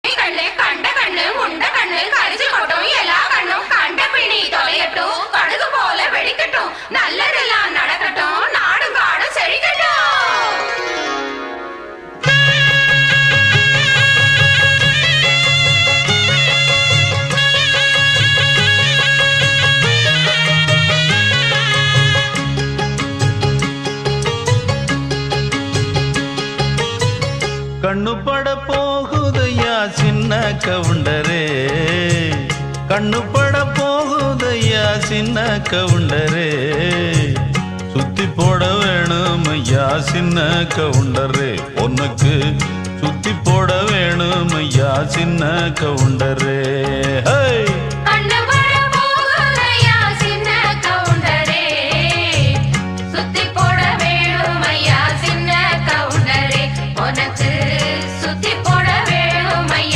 குட்டி கண்ணு கண்ட கண்ணு முண்ட கண்ணு கரிச்சு கொட்டும் எல்லா கண்ணும் கண்ட பிணி தொலையட்டும் கடுகு போல வெடிக்கட்டும் நல்லதெல்லாம் நடக்கட்டும் நாடும் காடும் செழிக்கட்டும். கண்ணு பட போகுதையா சின்ன கவுண்டரே, கண்ணு பட போகுதையா சின்ன கவுண்டரே, சுத்தி போட வேணும் ஐயா சின்ன கவுண்டரே, உனக்கு சுத்தி போட வேணும் ஐயா சின்ன கவுண்டரே.